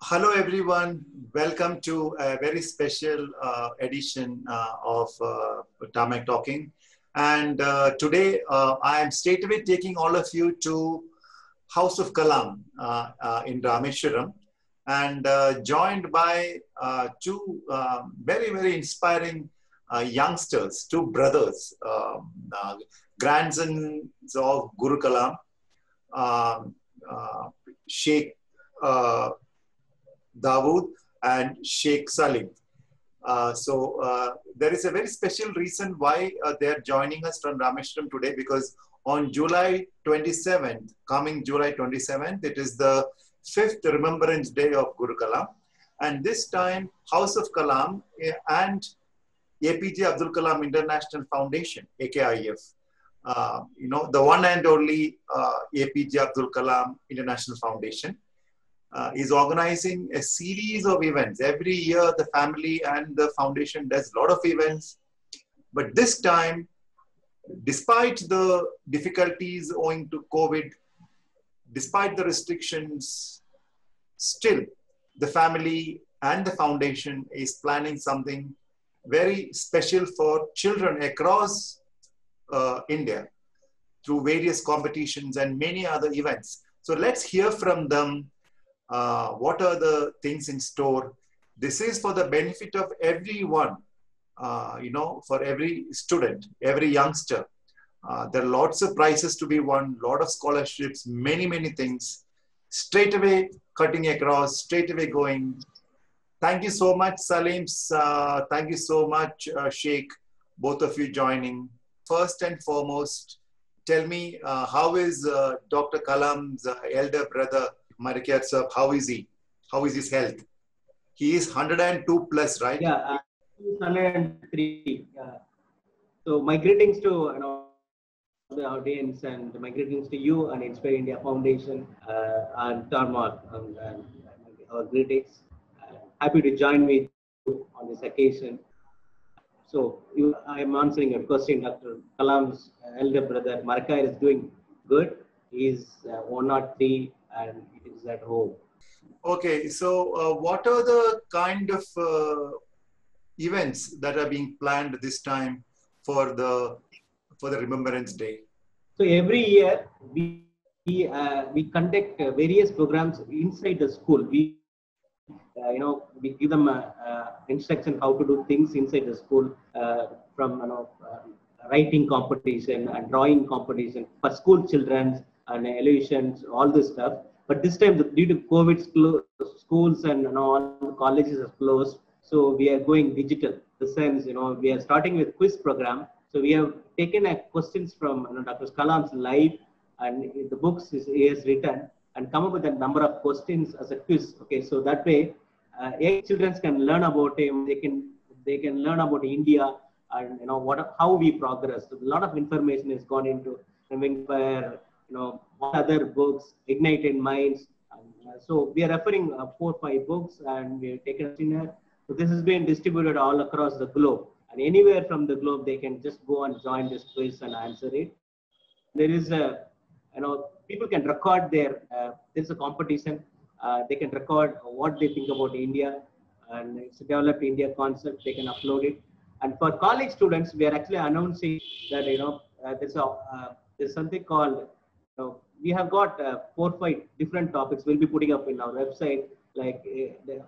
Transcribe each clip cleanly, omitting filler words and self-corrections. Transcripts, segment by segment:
Hello, everyone. Welcome to a very special edition of Tarmac Talking. And today I am straight away taking all of you to House of Kalam in Rameshwaram and joined by two very, very inspiring youngsters, two brothers, grandsons of Guru Kalam, Sheikh Dawood and Sheikh Salim. There is a very special reason why they are joining us from Rameshwaram today, because on July 27th, coming July 27th, it is the 5th Remembrance Day of Guru Kalam. And this time, House of Kalam and APJ Abdul Kalam International Foundation, AKIF, the one and only APJ Abdul Kalam International Foundation, is organizing a series of events. Every year, the family and the foundation does a lot of events. But this time, despite the difficulties owing to COVID, despite the restrictions, still the family and the foundation is planning something very special for children across India through various competitions and many other events. So let's hear from them. What are the things in store? This is for the benefit of everyone, for every student, every youngster. There are lots of prizes to be won, lot of scholarships, many, many things. Straight away cutting across, straight away going. Thank you so much, Salim. Thank you so much, Sheikh, both of you joining. First and foremost, tell me, how is Dr. Kalam's elder brother, Marikyat sir, how is he? How is his health? He is 102 plus, right? Yeah, he's 103. So my greetings to the audience, and my greetings to you and Inspire India Foundation and Tarmac, and our greetings. Happy to join with you on this occasion. So I am answering your question. Dr. Kalam's elder brother Markai is doing good. He is 103 and it is at home. Okay, so what are the kind of events that are being planned this time for the Remembrance Day? So every year we conduct various programs inside the school. We give them instruction how to do things inside the school, from writing competition and drawing competition for school children and illusions, all this stuff. But this time, due to COVID, schools and all the colleges are closed, so we are going digital. The sense, we are starting with quiz program. So we have taken questions from Dr. Kalam's life and the books he has written, and come up with a number of questions as a quiz. Okay, so that way, young children can learn about him. They can learn about India and how we progress. So a lot of information is gone into Remember, other books, Ignited Minds. So we are referring 4 or 5 books, and we have taken a dinner. So this has been distributed all across the globe, and anywhere from the globe they can just go and join this quiz and answer it. There is people can record there's a competition. They can record what they think about India, and it's a developed India concept. They can upload it. And for college students, we are actually announcing that there's something called, we have got 4 or 5 different topics we'll be putting up in our website, like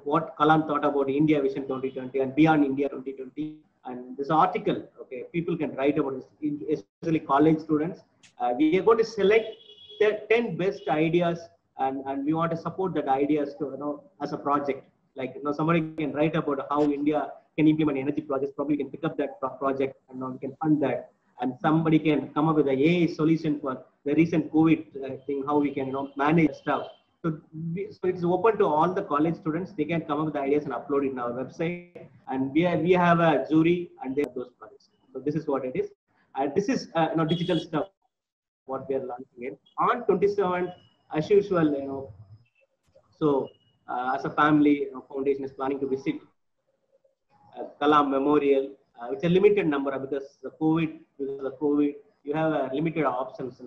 what Kalam thought about India Vision 2020 and Beyond India 2020. And this article, okay, people can write about this, especially college students. We are going to select the 10 best ideas, and we want to support that ideas to, as a project. Like, somebody can write about how India can implement energy projects. Probably can pick up that project and we can fund that. And somebody can come up with an AI solution for the recent COVID thing, how we can manage stuff. So it's open to all the college students. They can come up with ideas and upload it in our website. And we have a jury, and they have those projects. So this is what it is. And this is digital stuff, what we are launching it. On 27th, as usual, so as a family, foundation is planning to visit Kalam Memorial. It's a limited number because the COVID, you have limited options.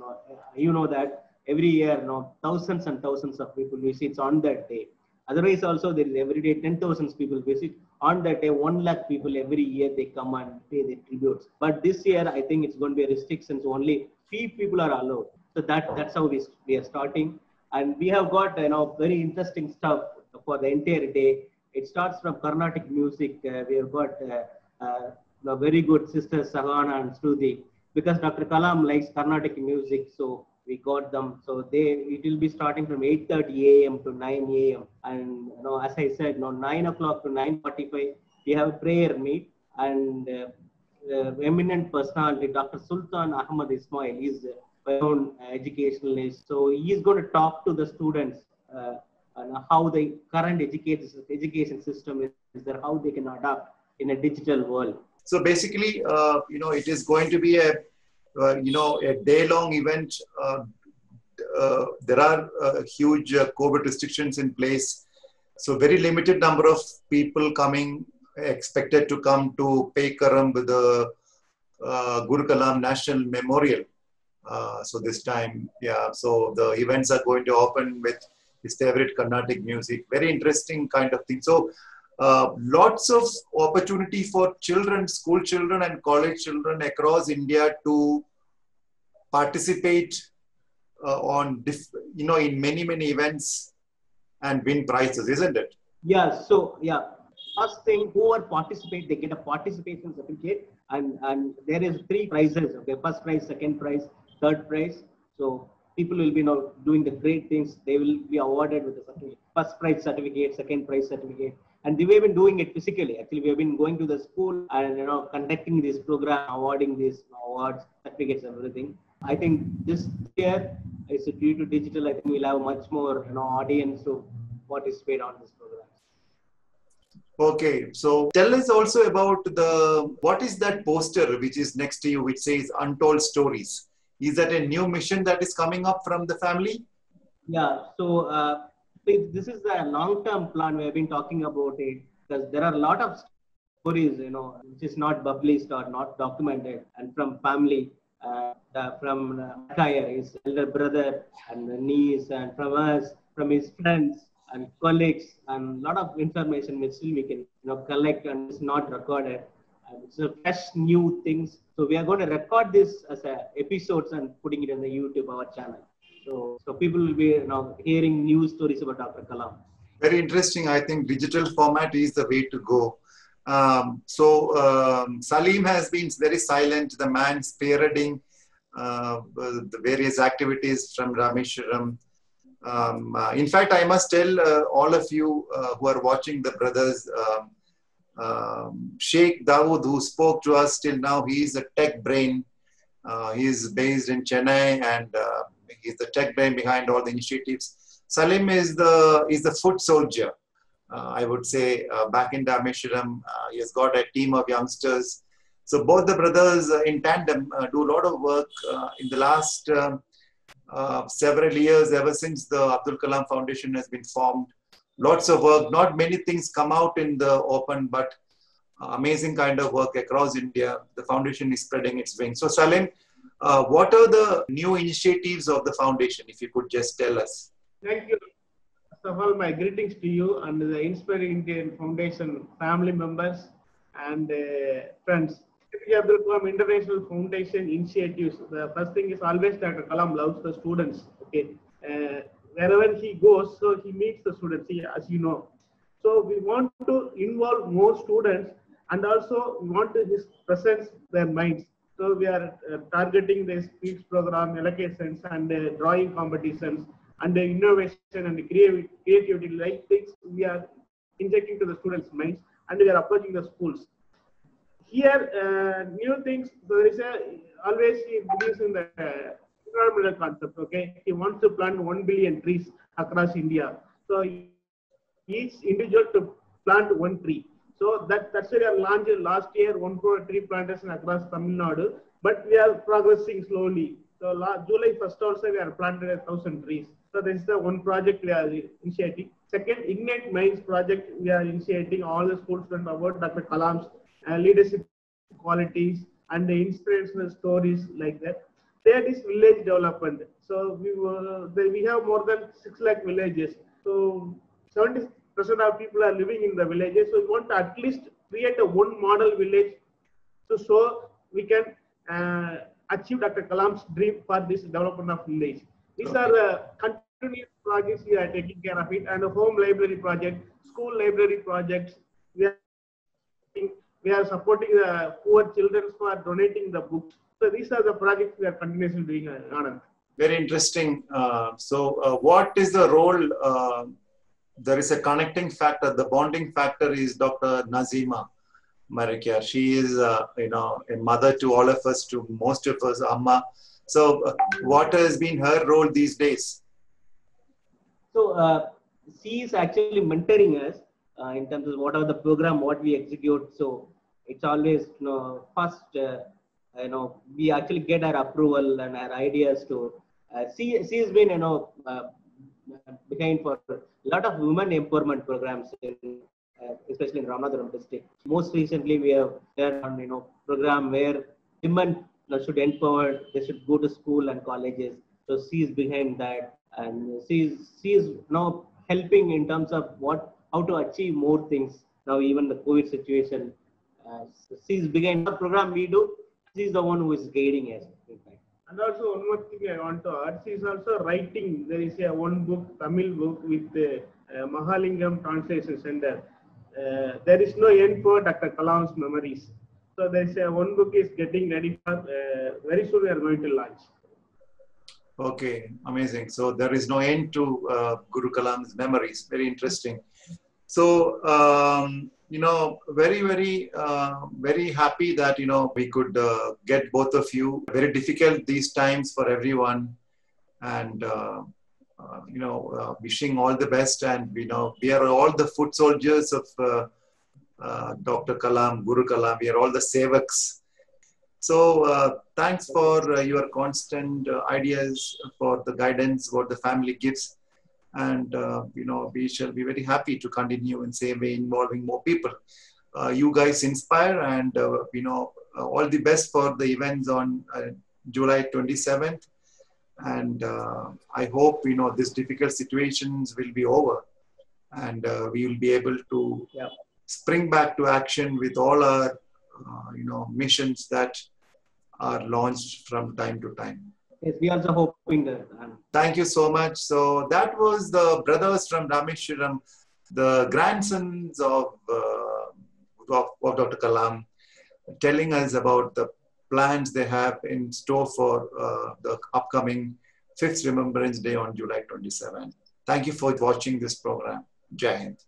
You know that every year, thousands and thousands of people visits on that day. Otherwise, also there is every day 10,000 people visit. On that day, 1 lakh people every year they come and pay their tributes. But this year, I think it's going to be restrictions. Only few people are allowed. So that's how we are starting, and we have got very interesting stuff for the entire day. It starts from Carnatic music. We have got very good sisters Sahana and Shruti, because Dr. Kalam likes Carnatic music, so we got them. So it will be starting from 8:30 a.m. to 9 a.m. And as I said, 9 o'clock to 9:45 we have prayer meet, and eminent personality Dr. Sultan Ahmad Ismail is well-known educationalist. So he is going to talk to the students on how the current education system is there, how they can adapt in a digital world. So basically, it is going to be a day-long event. There are huge COVID restrictions in place. So very limited number of people expected to come to pay Karam with the Guru Kalam National Memorial. So this time, so the events are going to open with his favorite Carnatic music. Very interesting kind of thing. So lots of opportunity for children, school children and college children across India to participate in many events and win prizes, isn't it? Yeah. So first thing, whoever participate, they get a participation certificate, and there is 3 prizes. Okay, first prize, second prize, third prize. So people will be doing the great things. They will be awarded with the certificate. First prize certificate, second prize certificate. And we've been doing it physically. Actually, we have been going to the school and conducting this program, awarding these awards, certificates, everything. I think this year, is due to digital, I think we'll have much more audience to participate on this program. Okay, so tell us also about what is that poster which is next to you, which says Untold Stories? Is that a new mission that is coming up from the family? Yeah, so this is a long-term plan. We have been talking about it because there are a lot of stories, which is not published or not documented, and from family, from his elder brother and niece, and from us, from his friends and colleagues, and a lot of information which still we can collect and it's not recorded. And it's a fresh new things. So we are going to record this as episodes and putting it on the YouTube, our channel. So people will be hearing new stories about Dr. Kalam. Very interesting. I think digital format is the way to go. Salim has been very silent. The man spearheading the various activities from Rameshwaram. In fact, I must tell all of you who are watching the brothers, Sheikh Dawood, who spoke to us till now, he is a tech brain. He is based in Chennai, and he's the tech brain behind all the initiatives. Salim is the foot soldier, I would say, back in Rameshwaram. He has got a team of youngsters. So both the brothers in tandem do a lot of work in the last several years, ever since the Abdul Kalam Foundation has been formed. Lots of work. Not many things come out in the open, but amazing kind of work across India. The foundation is spreading its wings. So Salim, what are the new initiatives of the foundation, if you could just tell us? Thank you. First of all, my greetings to you and the Inspiring Indian Foundation family members and friends. Abdul Kalam International Foundation initiatives. The first thing is always Dr. Kalam loves the students. Okay, wherever he goes, so he meets the students, as you know. So we want to involve more students, and also we want his presence their minds. So we are targeting the speech program, allocations, and drawing competitions, and the innovation and creativity like things we are injecting to the students' minds, and we are approaching the schools. Here, new things. So there is always he believes in the environmental concept. Okay, he wants to plant 1 billion trees across India. So each individual to plant 1 tree. So that's why we have launched last year 1 crore tree plantation across Tamil Nadu. But we are progressing slowly. So July 1st also we are planted 1,000 trees. So this is the one project we are initiating. Second, Ignite Minds project we are initiating all the school students about Dr. Kalam's leadership qualities and the inspirational stories like that. Third is village development. So we have more than 6 lakh villages. So 70% present our people are living in the villages. So we want to at least create a one model village to so we can achieve Dr. Kalam's dream for this development of village. These are the continuous projects we are taking care of it, and a home library project, school library projects. We are supporting the poor children who are donating the books. So these are the projects we are continuously doing, Anand. Very interesting. What is the role? There is a connecting factor. The bonding factor is Dr. Nazima Marikyar. She is, a mother to all of us, to most of us, Amma. So, what has been her role these days? So, she is actually mentoring us in terms of whatever the program, what we execute. So, it's always, first, we actually get her approval and her ideas to. She has been, behind for a lot of women empowerment programs, especially in Ramanathapuram district. Most recently, we have done on program where women should empower. They should go to school and colleges. So she is behind that, and she is now helping in terms of how to achieve more things. Now even the COVID situation, she is behind the program we do. She is the one who is guiding us. And also one more thing I want to add, she is also writing. There is one book, Tamil book with Mahalingam Translation Center. There is no end for Dr. Kalam's memories. So there is one book is getting ready for, very soon we are going to launch. Okay, amazing. So there is no end to Guru Kalam's memories. Very interesting. So, very, very, very happy that, we could get both of you. Very difficult these times for everyone. And, wishing all the best. And, we are all the foot soldiers of Dr. Kalam, Guru Kalam. We are all the sevaks. So, thanks for your constant ideas, for the guidance, what the family gives. And, we shall be very happy to continue in same way, involving more people. You guys inspire, and, all the best for the events on July 27th. And I hope, these difficult situations will be over, and we will be able to spring back to action with all our, missions that are launched from time to time. Yes, we also hoping that. Thank you so much. So that was the brothers from Rameshwaram, the grandsons of Dr. Kalam, telling us about the plans they have in store for the upcoming 5th Remembrance Day on July 27th. Thank you for watching this program. Jai Hind.